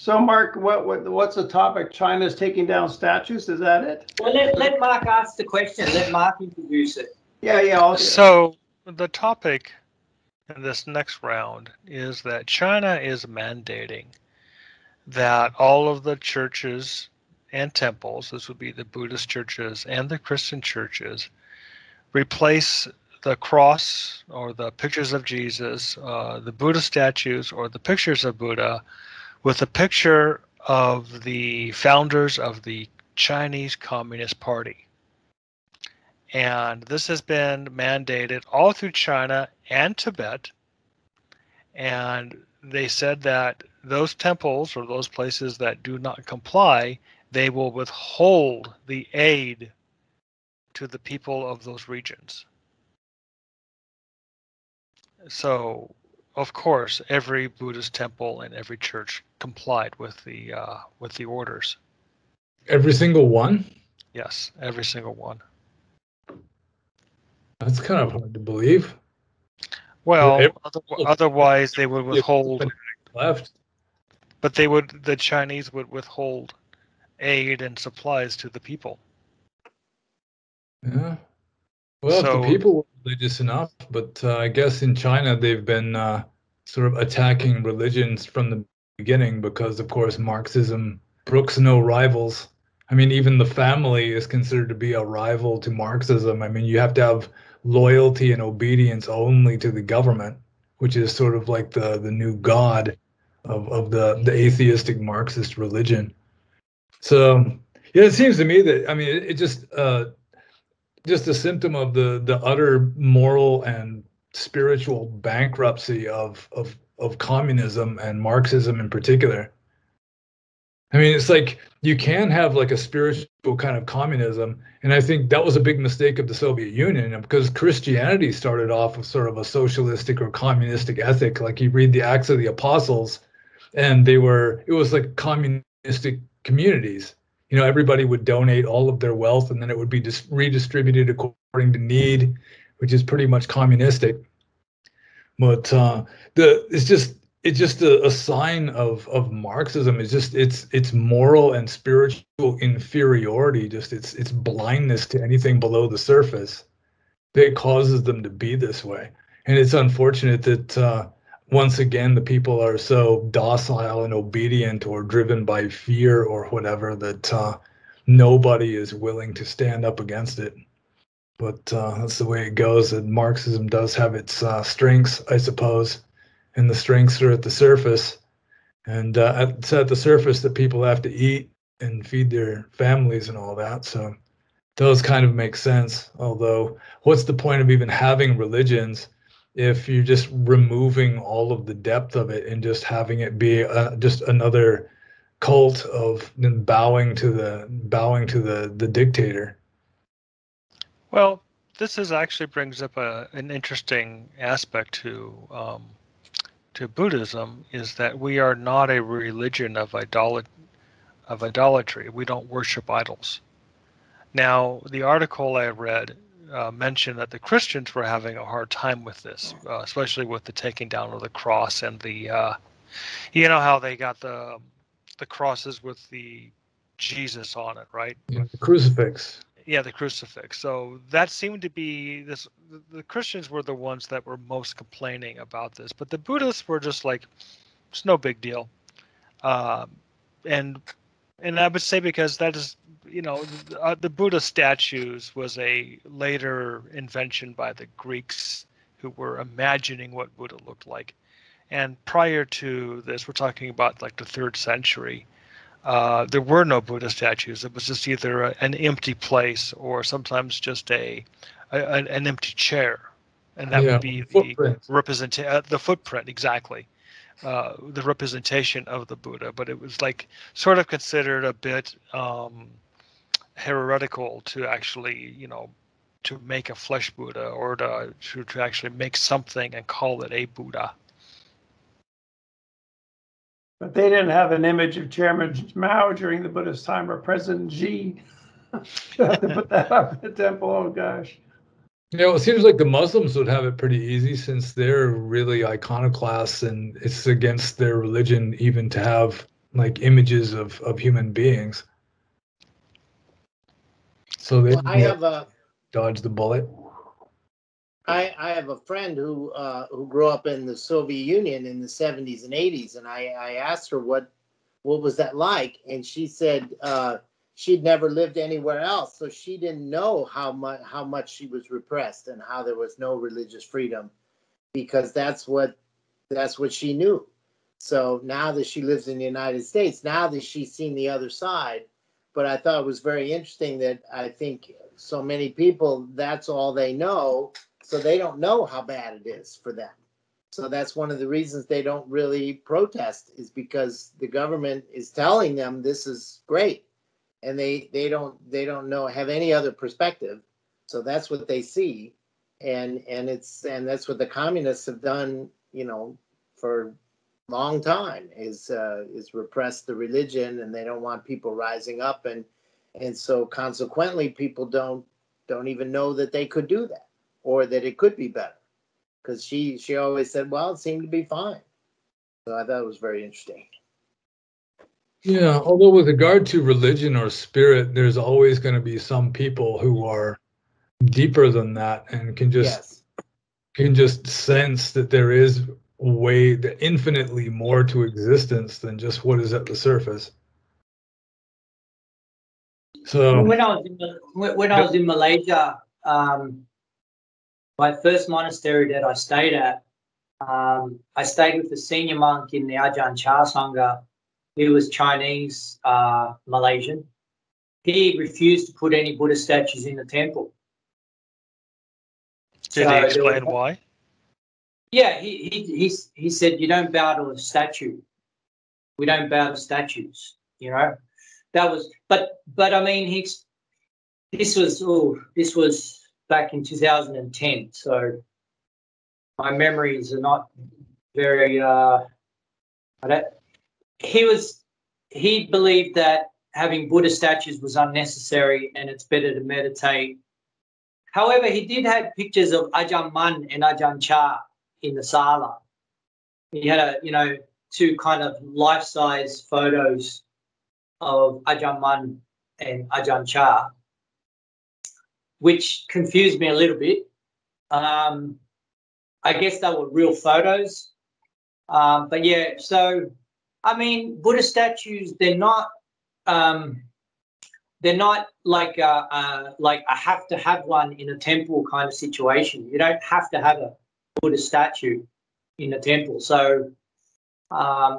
So, Mark, what's the topic? China's taking down statues. Is that it? Well, let Mark ask the question. Let Mark introduce it. Yeah. So the topic in this next round is that China is mandating that all of the churches and temples, this would be the Buddhist churches and the Christian churches, replace the cross or the pictures of Jesus, the Buddha statues or the pictures of Buddha with a picture of the founders of the Chinese Communist Party. And this has been mandated all through China and Tibet. And they said that those temples or those places that do not comply, they will withhold the aid to the people of those regions. So, of course, every Buddhist temple and every church complied with the orders. Every single one? Yes, every single one. That's kind of hard to believe. Well, otherwise they would withhold. Left. But the Chinese would withhold aid and supplies to the people. Yeah. Well, if the people were religious enough, but I guess in China they've been sort of attacking religions from the beginning because, of course, Marxism brooks no rivals. I mean, even the family is considered to be a rival to Marxism. I mean, you have to have loyalty and obedience only to the government, which is sort of like the new god of the atheistic Marxist religion. So, yeah, it seems to me that, I mean, it just a symptom of the utter moral and spiritual bankruptcy of communism and Marxism in particular. I mean, it's like you can have like a spiritual kind of communism, and I think that was a big mistake of the Soviet Union because Christianity started off with sort of a socialistic or communistic ethic. Like you read the Acts of the Apostles, and it was like communistic communities. You know, everybody would donate all of their wealth, and then it would be just redistributed according to need, which is pretty much communistic. But it's just a sign of Marxism. It's moral and spiritual inferiority. Just it's blindness to anything below the surface that causes them to be this way. And it's unfortunate that once again the people are so docile and obedient or driven by fear or whatever that nobody is willing to stand up against it. But that's the way it goes. And Marxism does have its strengths, I suppose. And the strengths are at the surface, and it's at the surface that people have to eat and feed their families and all that. So those kind of make sense. Although, what's the point of even having religions if you're just removing all of the depth of it and just having it be just another cult of bowing to the dictator? Well, this actually brings up an interesting aspect to Buddhism, is that we are not a religion of idolatry. We don't worship idols. Now, the article I read mentioned that the Christians were having a hard time with this, especially with the taking down of the cross and the, you know how they got the crosses with the Jesus on it, right? Yeah, the crucifix. Yeah, the crucifix. So that seemed to be this. The Christians were the ones that were most complaining about this, but the Buddhists were just like, it's no big deal. And I would say because that is, you know, the Buddha statues was a later invention by the Greeks who were imagining what Buddha looked like. And prior to this, we're talking about like the 3rd century. There were no Buddha statues. It was just either an empty place or sometimes just an empty chair, and that would be the footprint, exactly, the representation of the Buddha. But it was like sort of considered a bit heretical to actually, you know, to make a flesh Buddha or to actually make something and call it a Buddha. But they didn't have an image of Chairman Mao during the Buddhist time or President Xi. You have to put that up in the temple. Oh, gosh. You know, it seems like the Muslims would have it pretty easy since they're really iconoclasts and it's against their religion even to have like images of human beings. So they dodge the bullet. I have a friend who grew up in the Soviet Union in the 70s and 80s, and I asked her what was that like, and she said she'd never lived anywhere else, so she didn't know how much she was repressed and how there was no religious freedom, because that's what she knew. So now that she lives in the United States, now that she's seen the other side, but I thought it was very interesting that I think so many people, that's all they know, so they don't know how bad it is for them. So that's one of the reasons they don't really protest, is because the government is telling them this is great, and they don't have any other perspective. So that's what they see, and that's what the communists have done, for a long time, is repress the religion, and they don't want people rising up, and so consequently people don't even know that they could do that, or that it could be better. Because she always said, well, it seemed to be fine. So I thought it was very interesting. Yeah, although with regard to religion or spirit, there's always going to be some people who are deeper than that and can just sense that there is infinitely more to existence than just what is at the surface. So when I was in Malaysia, my first monastery that I stayed at, I stayed with a senior monk in the Ajahn Chah Sangha. He was Chinese, Malaysian. He refused to put any Buddha statues in the temple. Did he explain why? Yeah, he said, you don't bow to a statue. We don't bow to statues. That was, but I mean, this was back in 2010. So my memories are not very. He believed that having Buddha statues was unnecessary and it's better to meditate. However, he did have pictures of Ajahn Mun and Ajahn Chah in the sala. He had two kind of life-size photos of Ajahn Mun and Ajahn Chah, which confused me a little bit. I guess they were real photos. But yeah, so I mean, Buddha statues, they're not like I have to have one in a temple kind of situation. You don't have to have a Buddha statue in a temple. So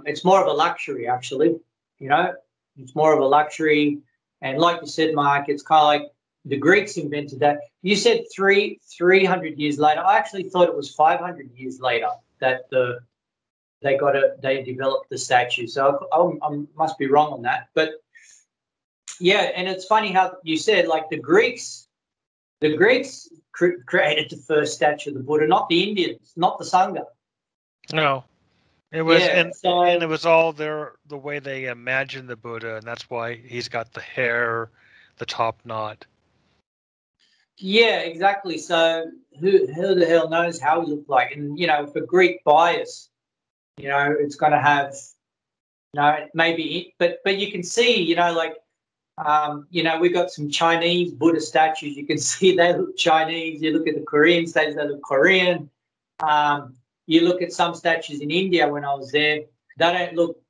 it's more of a luxury, actually. It's more of a luxury. And like you said, Mark, it's kind of like the Greeks invented that. You said 300 years later. I actually thought it was 500 years later that they developed the statue. So I must be wrong on that. But yeah, and it's funny how you said, like, the Greeks created the first statue of the Buddha, not the Indians, not the Sangha. No, it was, and it was all the way they imagined the Buddha, and that's why he's got the hair, the top knot. Yeah, exactly. So who the hell knows how he looked like? And for Greek bias, it's going to have, maybe, but you can see, we got some Chinese Buddha statues. You can see they look Chinese. You look at the Korean statues, they look Korean. You look at some statues in India when I was there, they look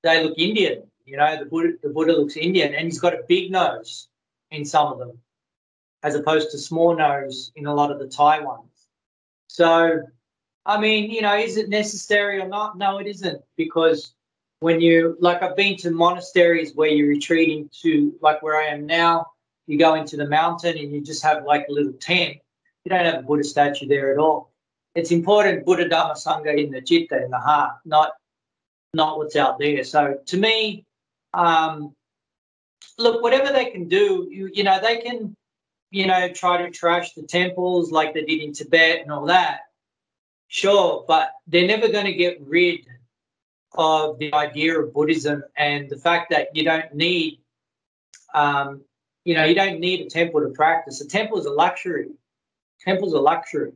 Indian. The Buddha looks Indian, and he's got a big nose in some of them, as opposed to small nose in a lot of the Thai ones. So, I mean, is it necessary or not? No, it isn't, because when I've been to monasteries where you retreat into, like where I am now, you go into the mountain and you just have like a little tent. You don't have a Buddha statue there at all. It's important Buddha Dharma Sangha in the citta, in the heart, not what's out there. So to me, look, whatever they can do, they can, try to trash the temples like they did in Tibet and all that. Sure, but they're never going to get rid of the idea of Buddhism and the fact that you don't need, you don't need a temple to practice. A temple is a luxury. Temple's a luxury.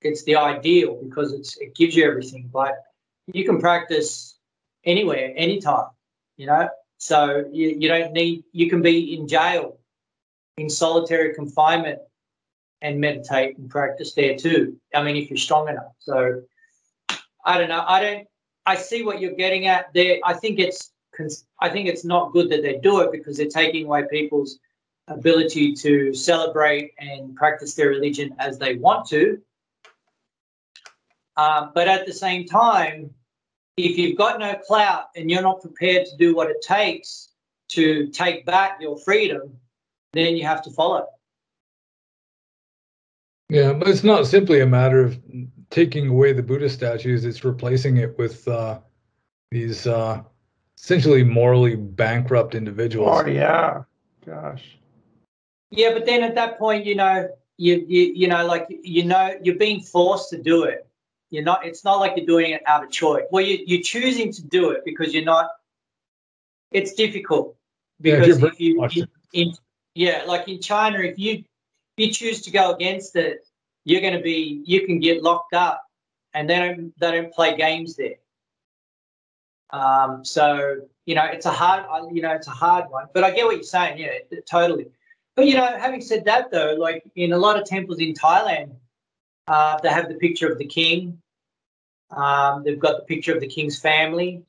It's the ideal because it gives you everything, but you can practice anywhere, anytime. you know. So you don't need, you can be in jail, in solitary confinement, and meditate and practice there too. I mean, if you're strong enough. So I don't know. I see what you're getting at there. I think it's not good that they do it, because they're taking away people's ability to celebrate and practice their religion as they want to. But at the same time, if you've got no clout and you're not prepared to do what it takes to take back your freedom, then you have to follow. Yeah, but it's not simply a matter of taking away the Buddha statues. It's replacing it with these essentially morally bankrupt individuals. Oh yeah, gosh. Yeah, but then at that point, you know, you're being forced to do it. You're not. It's not like you're doing it out of choice. Well, you're choosing to do it because you're not. It's difficult because like in China, if you choose to go against it, you can get locked up, and they don't play games there. So you know, it's a hard one. But I get what you're saying. Yeah, totally. But you know, having said that, though, like in a lot of temples in Thailand, they have the picture of the king. They've got the picture of the king's family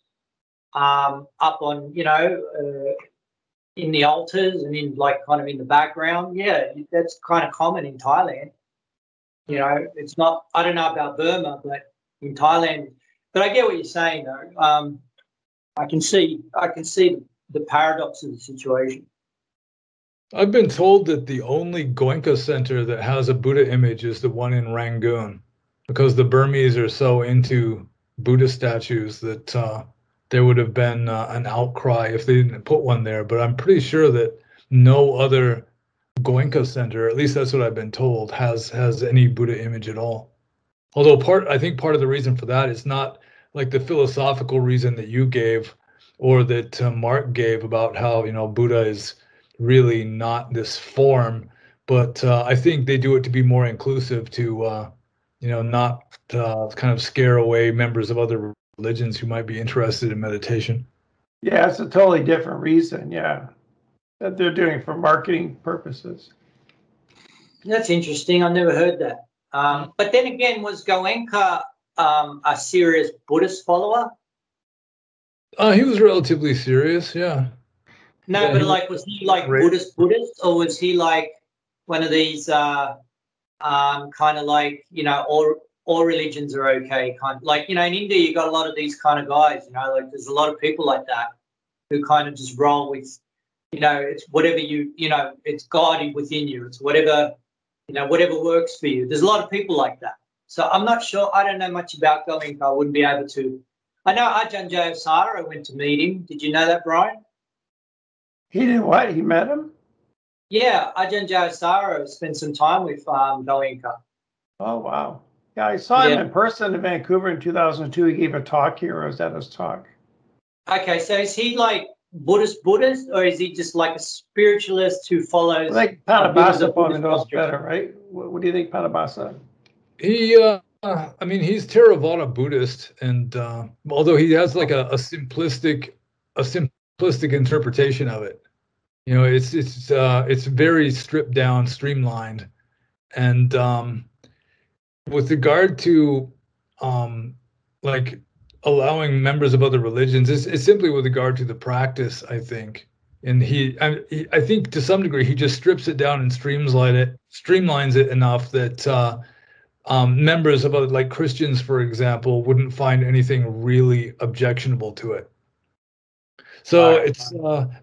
up on, you know, in the altars and in like kind of in the background. Yeah, that's kind of common in Thailand. You know, it's not. I don't know about Burma, but in Thailand. But I get what you're saying, though. I can see the paradox of the situation. I've been told that the only Goenka center that has a Buddha image is the one in Rangoon, because the Burmese are so into Buddha statues that there would have been an outcry if they didn't put one there. But I'm pretty sure that no other Goenka center, at least that's what I've been told, has any Buddha image at all. Although I think part of the reason for that is not like the philosophical reason that you gave or that Mark gave about how, you know, Buddha is really not this form, but I think they do it to be more inclusive, to you know, not kind of scare away members of other religions who might be interested in meditation. Yeah, it's a totally different reason. Yeah, that they're doing for marketing purposes. That's interesting. I've never heard that. But then again, was Goenka a serious Buddhist follower? He was relatively serious, yeah. No, Yeah, but like, was he like Buddhist, or was he like one of these kind of like, you know, all religions are okay, kind of like, you know, in India you got a lot of these kind of guys, you know, like there's a lot of people like that who kind of just roll with, you know, it's whatever you know, it's God within you, it's whatever, you know, whatever works for you. There's a lot of people like that. So I'm not sure. I don't know much about Goenka. I wouldn't be able to. I know Ajahn Jayasara. I went to meet him. Did you know that, Brian? He did what? He met him? Yeah, Ajahn Jayasara spent some time with Goenka. Oh, wow. Yeah, I saw him in person in Vancouver in 2002. He gave a talk here. I was at his talk. Okay, so is he like Buddhist, or is he just like a spiritualist who follows? I think Pannobhasa probably knows better, right? What do you think, Pannobhasa? He, I mean, he's Theravada Buddhist, and although he has like a simplistic interpretation of it, you know, it's very stripped down, streamlined, and with regard to like allowing members of other religions, it's simply with regard to the practice, I think. And I think to some degree he just strips it down and streamlines it enough that members of other, like Christians, for example, wouldn't find anything really objectionable to it. So it's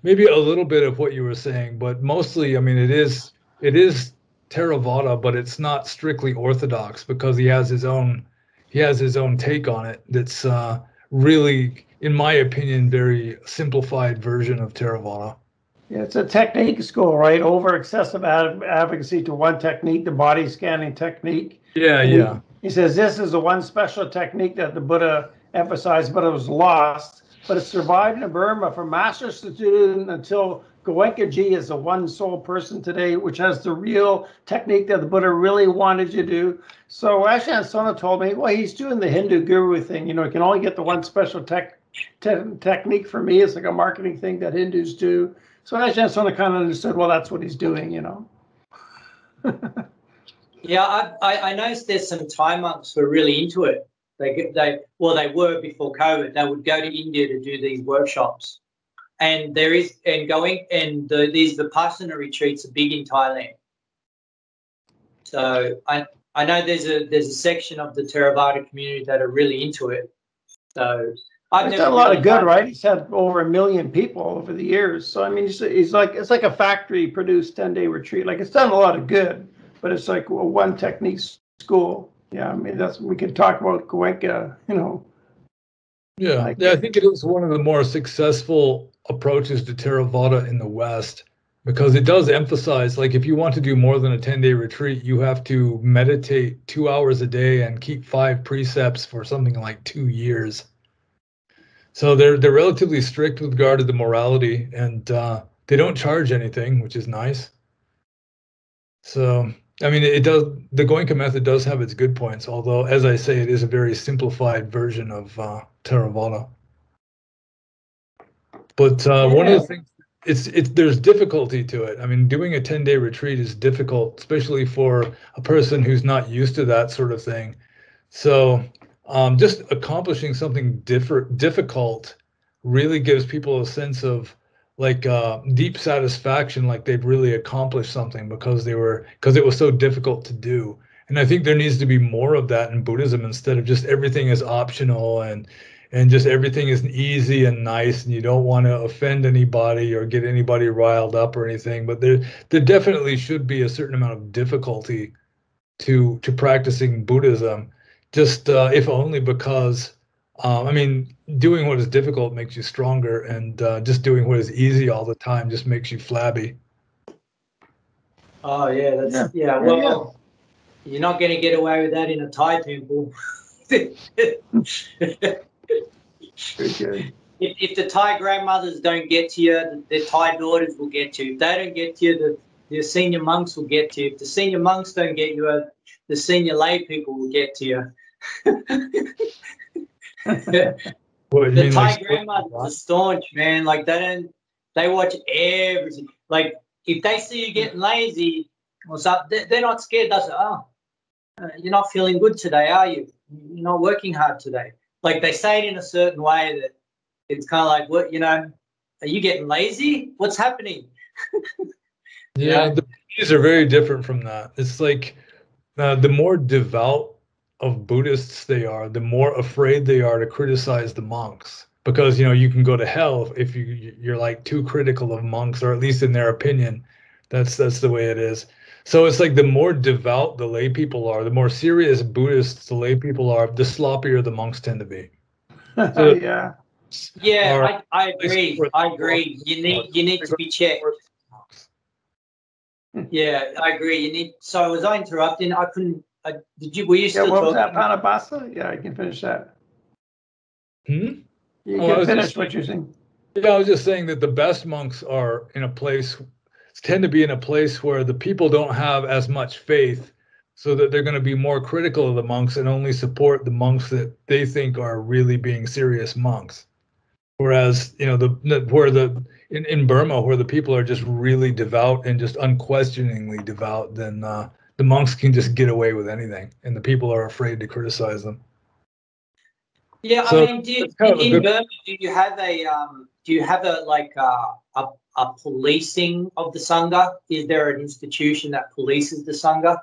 maybe a little bit of what you were saying, but mostly, I mean, it is Theravada, but it's not strictly orthodox, because he has his own take on it. That's really, in my opinion, very simplified version of Theravada. Yeah, it's a technique school, right? Over excessive advocacy to one technique, the body scanning technique. Yeah. He says this is the one special technique that the Buddha emphasized, but it was lost. But it survived in Burma from master to student until Goenka Ji is the one sole person today, which has the real technique that the Buddha really wanted you to do. So Ajahn Sona told me, well, he's doing the Hindu guru thing. You know, he can only get the one special technique for me. It's like a marketing thing that Hindus do. So I just sort of kind of understood, well, that's what he's doing, you know. Yeah, I noticed there's some Thai monks who are really into it. They were before COVID. They would go to India to do these workshops, and these Vipassana retreats are big in Thailand. So I know there's a section of the Theravada community that are really into it. So He's done a lot of good, right? He's had over 1 million people over the years. So I mean, he's like, it's like a factory produced 10-day retreat. Like, it's done a lot of good, but it's like a one technique school. Yeah, I mean, we could talk about Goenka, you know. Yeah, I think it is one of the more successful approaches to Theravada in the West, because it does emphasize, like, if you want to do more than a 10-day retreat, you have to meditate 2 hours a day and keep 5 precepts for something like 2 years. So they're relatively strict with regard to the morality, and they don't charge anything, which is nice. So I mean, the Goenka method does have its good points, although, as I say, it is a very simplified version of Theravada. But one of the things, there's difficulty to it. I mean, doing a 10-day retreat is difficult, especially for a person who's not used to that sort of thing. So just accomplishing something difficult really gives people a sense of, like, deep satisfaction, like they've really accomplished something because it was so difficult to do. And I think there needs to be more of that in Buddhism, instead of just everything is optional and just everything is easy and nice, and you don't want to offend anybody or get anybody riled up or anything. But there definitely should be a certain amount of difficulty to practicing Buddhism, just if only because I mean, doing what is difficult makes you stronger, and just doing what is easy all the time just makes you flabby. Oh yeah, well, you're not going to get away with that in a Thai temple. If the Thai grandmothers don't get to you, the Thai daughters will get to you. If they don't get to you, the senior monks will get to you. If the senior monks don't get you, the senior lay people will get to you. The Thai grandmothers are staunch, man. Like, they watch everything. Like, if they see you getting lazy or something, they're not scared. They say, "Oh, you're not feeling good today, are you? You're not working hard today." Like, they say it in a certain way that it's kind of like, what, you know, are you getting lazy? What's happening? Yeah, the Buddhists are very different from that. It's like the more devout of Buddhists they are, the more afraid they are to criticize the monks, because, you know, you can go to hell if you're like too critical of monks, or at least in their opinion. That's the way it is. So it's like the more devout the lay people are, the more serious Buddhists the lay people are, the sloppier the monks tend to be. So I agree. I agree. You need to be checked. Yeah, I agree. You need. So was I interrupting? I couldn't. Were you still what talking? was that, Pannobhasa? Yeah, I can finish that. You can finish what you're saying. Yeah, I was just saying that the best monks tend to be in a place where the people don't have as much faith, so that they're going to be more critical of the monks and only support the monks that they think are really being serious monks. Whereas, you know, in Burma, where the people are just really devout and just unquestioningly devout, then the monks can just get away with anything, and the people are afraid to criticize them. Yeah, so, I mean, in Burma, do you have a policing of the Sangha? Is there an institution that polices the Sangha?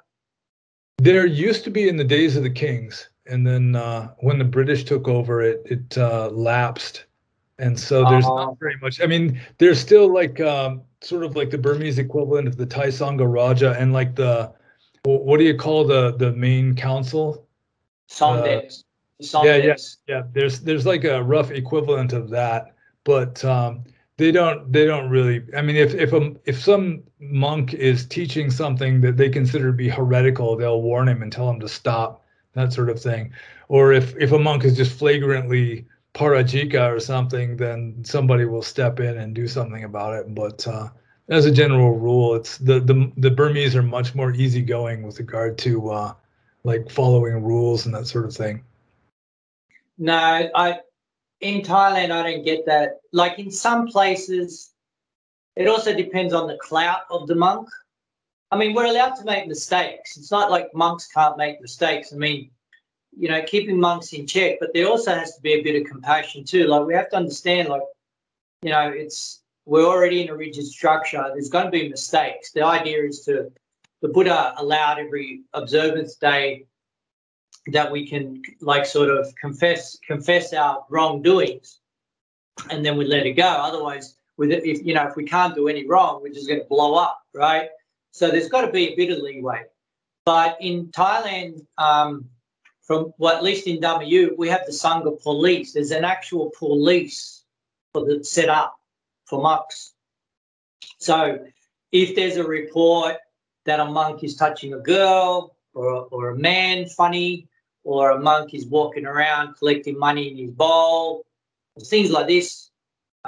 There used to be in the days of the kings, and then when the British took over, it lapsed. And so there's not very much. I mean, there's still like sort of like the Burmese equivalent of the Thai Sangha Raja, and like what do you call the main council? Somdex. Yeah. There's like a rough equivalent of that, but they don't really. I mean, if some monk is teaching something that they consider to be heretical, they'll warn him and tell him to stop, that sort of thing. Or if a monk is just flagrantly parajika or something, then somebody will step in and do something about it. But as a general rule, it's the Burmese are much more easygoing with regard to like following rules and that sort of thing. No, in Thailand, I don't get that. Like in some places, it also depends on the clout of the monk. I mean, we're allowed to make mistakes. It's not like monks can't make mistakes. I mean, you know, keeping monks in check, but there also has to be a bit of compassion too. Like we have to understand, like, you know, we're already in a rigid structure. There's going to be mistakes. The idea is the Buddha allowed every observance day that we can like sort of confess our wrongdoings, and then we let it go. Otherwise, if we can't do any wrong, we're just going to blow up, right? So there's got to be a bit of leeway. But in Thailand, from at least in Dharma, we have the Sangha police. There's an actual police set up for monks. So if there's a report that a monk is touching a girl or a man funny, or a monk is walking around collecting money in his bowl, things like this,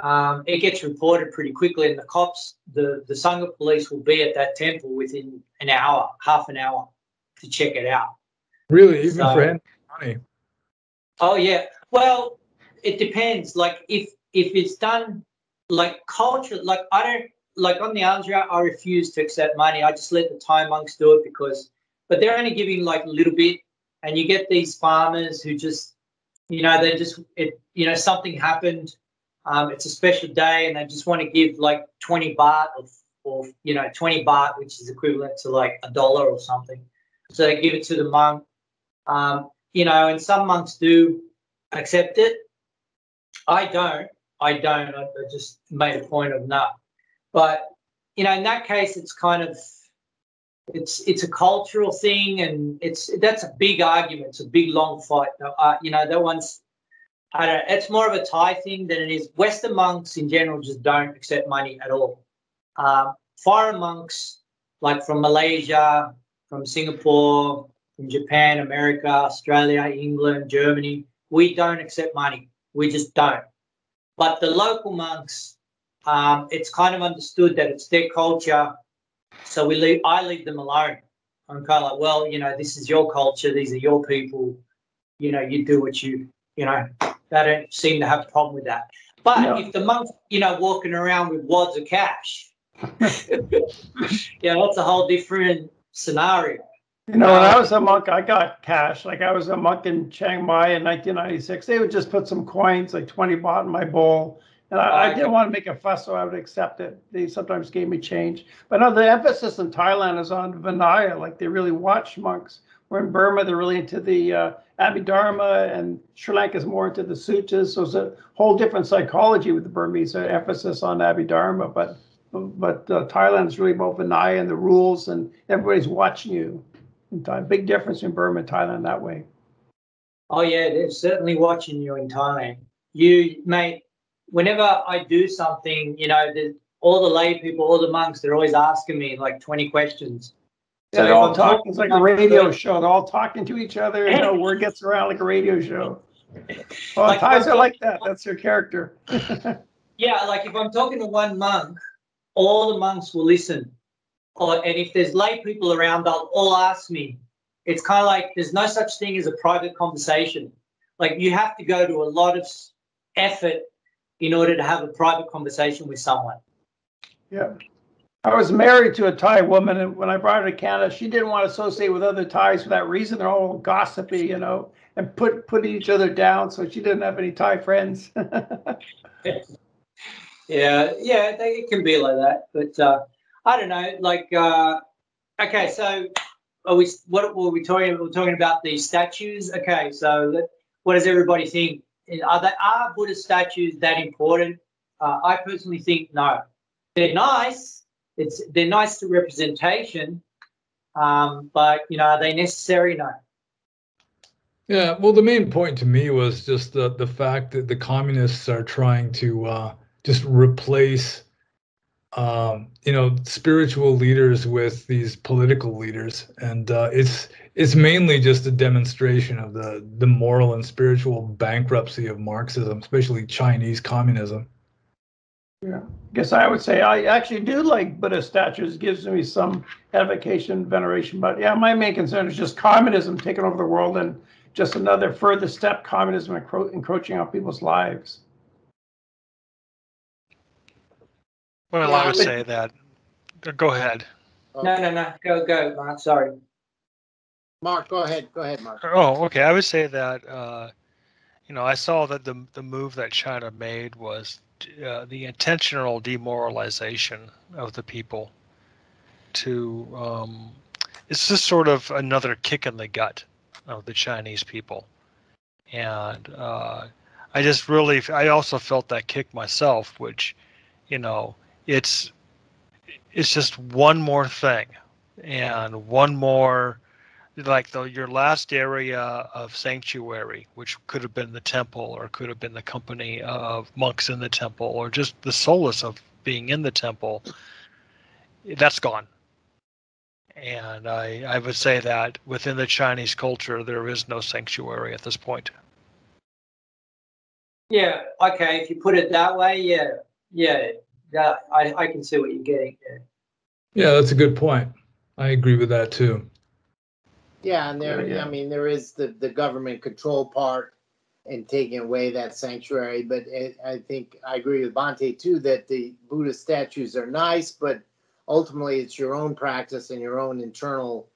it gets reported pretty quickly, and the cops, the Sangha police will be at that temple within an hour, half an hour, to check it out. Really? Even for handling money? Oh, yeah. Well, it depends. Like, if it's done, like, culture, like, I don't, like, on the islands, I refuse to accept money. I just let the Thai monks do it but they're only giving, like, a little bit, and you get these farmers who just, you know, something happened, it's a special day, and they just want to give, like, 20 baht or 20 baht, which is equivalent to, like, $1 or something. So they give it to the monk. You know, and some monks do accept it. I don't. I just made a point of not. But, you know, in that case, it's kind of, it's a cultural thing, and that's a big argument. It's a big, long fight. You know, that one's, I don't know, it's more of a Thai thing than it is. Western monks in general just don't accept money at all. Foreign monks, like from Malaysia, from Singapore, from Japan, America, Australia, England, Germany, we don't accept money. We just don't. But the local monks, it's kind of understood that it's their culture, so I leave them alone. I'm kind of like, well, you know, this is your culture, these are your people, you know, you do what you know, they don't seem to have a problem with that. But if the monk's, you know, walking around with wads of cash, yeah, that's a whole different scenario. You know, when I was a monk, I got cash. Like I was a monk in Chiang Mai in 1996. They would just put some coins, like 20 baht, in my bowl. And I didn't want to make a fuss, so I would accept it. They sometimes gave me change. But no, the emphasis in Thailand is on Vinaya. Like they really watch monks. Where in Burma, they're really into the Abhidharma, and Sri Lanka is more into the suttas. So it's a whole different psychology with the Burmese, emphasis on Abhidharma. But Thailand is really about Vinaya and the rules, and everybody's watching you. Big difference in Burma and Thailand that way. Oh yeah, they're certainly watching you in Thailand. You, mate, whenever I do something, you know, all the lay people, all the monks, they're always asking me like 20 questions. Yeah, they're all talking. It's like a radio show. They're all talking to each other. You know, word gets around like a radio show. Well, like Thais are like that. That's their character. Yeah, like if I'm talking to one monk, all the monks will listen. And if there's lay people around, they'll all ask me. It's kind of like there's no such thing as a private conversation. Like you have to go to a lot of effort in order to have a private conversation with someone. Yeah. I was married to a Thai woman, and when I brought her to Canada, she didn't want to associate with other Thais for that reason. They're all gossipy, you know, and putting each other down, so she didn't have any Thai friends. Yeah, it can be like that. But I don't know, like, okay, so what were we talking about? We're talking about the statues. Okay, so what does everybody think? Are Buddhist statues that important? I personally think no. They're nice. They're nice to representation, but you know, are they necessary? No. Yeah, well, the main point to me was just the fact that the communists are trying to just replace, you know, spiritual leaders with these political leaders, and it's mainly just a demonstration of the moral and spiritual bankruptcy of Marxism, especially Chinese communism. Yeah, I guess I would say I actually do like Buddhist statues. It gives me some edification, veneration. But yeah, my main concern is just communism taking over the world, and just another further step, communism encroaching on people's lives. Well, Yeah, I would say that. Go ahead. No. Go, Mark. Sorry. Mark, go ahead. Go ahead, Mark. Oh, okay. I would say that, I saw that the move that China made was the intentional demoralization of the people. It's just sort of another kick in the gut of the Chinese people, and I also felt that kick myself, which, it's just one more thing, and one more, like your last area of sanctuary, which could have been the temple, or could have been the company of monks in the temple, or just the solace of being in the temple, that's gone. And I would say that within the Chinese culture, there is no sanctuary at this point. Yeah. Okay. If you put it that way, yeah. I can see what you're getting. Yeah, that's a good point. I agree with that too. Yeah, and there, Yeah. I mean, there is the government control part and taking away that sanctuary. But I think I agree with Bhante too that the Buddhist statues are nice, but ultimately it's your own practice and your own internal,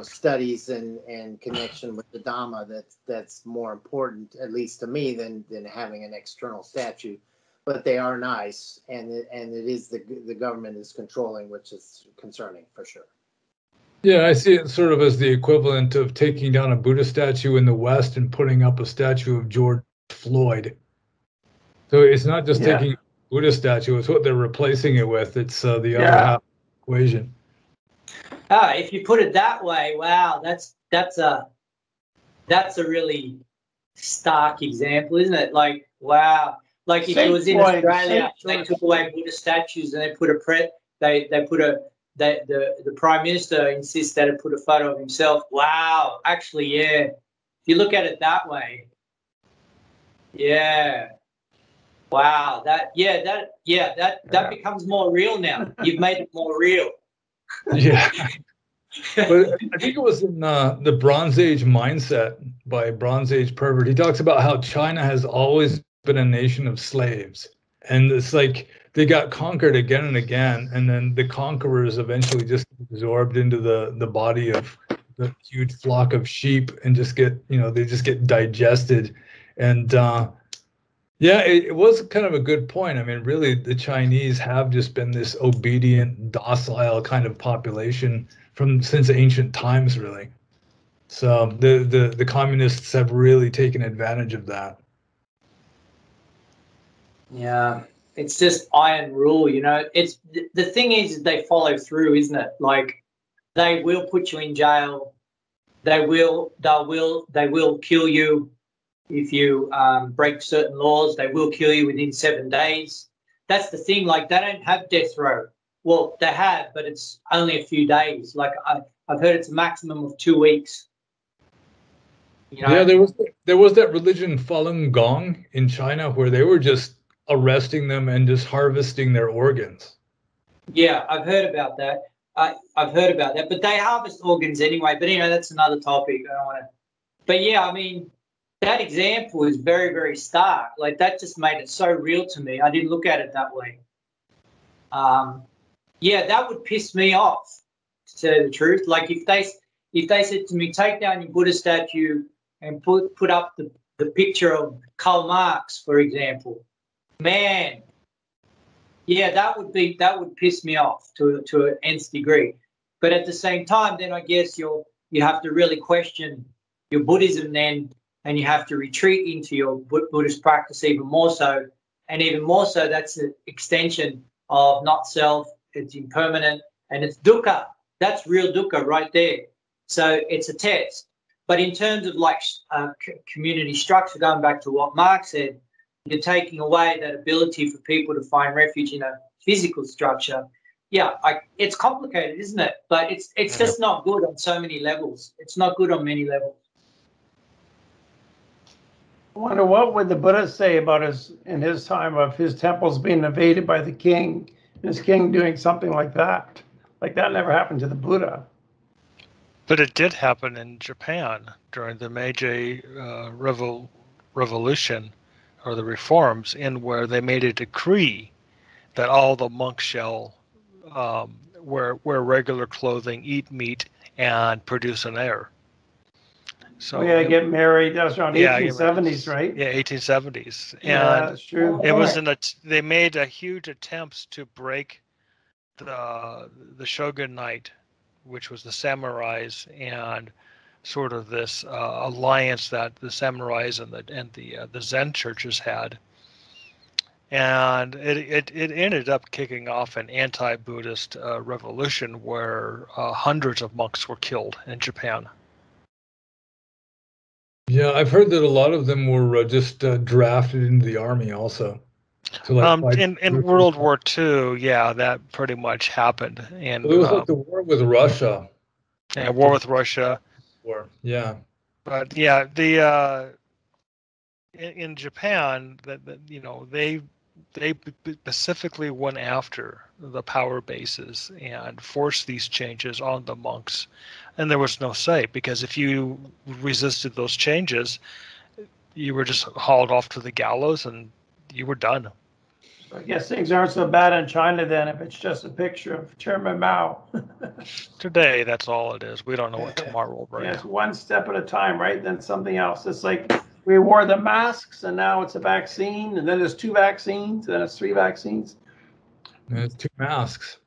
studies and connection with the Dharma that's more important, at least to me, than having an external statue. But they are nice, and it is the government is controlling, which is concerning for sure. Yeah, I see it sort of as the equivalent of taking down a Buddha statue in the West and putting up a statue of George Floyd. So it's not just taking a Buddha statue, it's what they're replacing it with. It's the other half of the equation. If you put it that way, wow, that's a really stark example, isn't it? Like, wow. Like if it was in Australia, they took away Buddha statues and they put the Prime Minister insists that it put a photo of himself. Wow. Actually, yeah. If you look at it that way, yeah. Wow. That becomes more real now. You've made it more real. Yeah. But I think it was in the Bronze Age Mindset by Bronze Age Pervert. He talks about how China has always been a nation of slaves. And it's like they got conquered again and again. And then the conquerors eventually just absorbed into the body of the huge flock of sheep and just get, they just get digested. And yeah, it was kind of a good point. I mean, really, the Chinese have just been this obedient, docile kind of population since ancient times, really. So the communists have really taken advantage of that. Yeah, it's just iron rule, It's the thing is they follow through, isn't it? Like they will put you in jail. They will kill you if you break certain laws. They will kill you within 7 days. That's the thing. Like they don't have death row. Well, they have, but it's only a few days. Like I've heard it's a maximum of 2 weeks. Yeah, there was that religion Falun Gong in China where they were just arresting them and just harvesting their organs. Yeah, I've heard about that. I've heard about that, but they harvest organs anyway. But that's another topic. I don't want to. But yeah, I mean, that example is very, very stark. Like that just made it so real to me. I didn't look at it that way. Yeah, that would piss me off, to tell you the truth. Like if they said to me, take down your Buddha statue and put up the picture of Karl Marx, for example, man, yeah, that would piss me off to an nth degree. But at the same time, then I guess you have to really question your Buddhism then, and you have to retreat into your Buddhist practice even more so. And even more so, that's an extension of not self, it's impermanent, and it's dukkha. That's real dukkha right there. So it's a test. But in terms of like community structure, going back to what Mark said, you're taking away that ability for people to find refuge in a physical structure. Yeah, it's complicated, isn't it? But it's just not good on so many levels. It's not good on many levels. I wonder what would the Buddha say about in his time of his temples being invaded by the king, and his king doing something like that. Like that never happened to the Buddha. But it did happen in Japan during the Meiji Revolution, or the reforms, in where they made a decree that all the monks shall wear regular clothing, eat meat, and produce an heir. So get married. That was around yeah, 1870s, right? Yeah, 1870s. Yeah, And that's true. it was they made a huge attempts to break the shogunate, which was the samurais, and sort of this alliance that the samurais and the Zen churches had. And it ended up kicking off an anti-Buddhist revolution where hundreds of monks were killed in Japan. Yeah, I've heard that a lot of them were just drafted into the army also. To like in World War II, yeah, that pretty much happened. And it was like the war with Russia. Yeah, war with Russia. War, yeah. But yeah, the in Japan, that you know, they specifically went after the power bases and forced these changes on the monks, and there was no say, because if you resisted those changes, you were just hauled off to the gallows and you were done. I guess things aren't so bad in China then, if it's just a picture of Chairman Mao. Today, that's all it is. We don't know what tomorrow will bring. Yeah, it's one step at a time, right? Then something else. It's like we wore the masks, and now it's a vaccine, and then there's 2 vaccines, and then it's 3 vaccines. And it's 2 masks.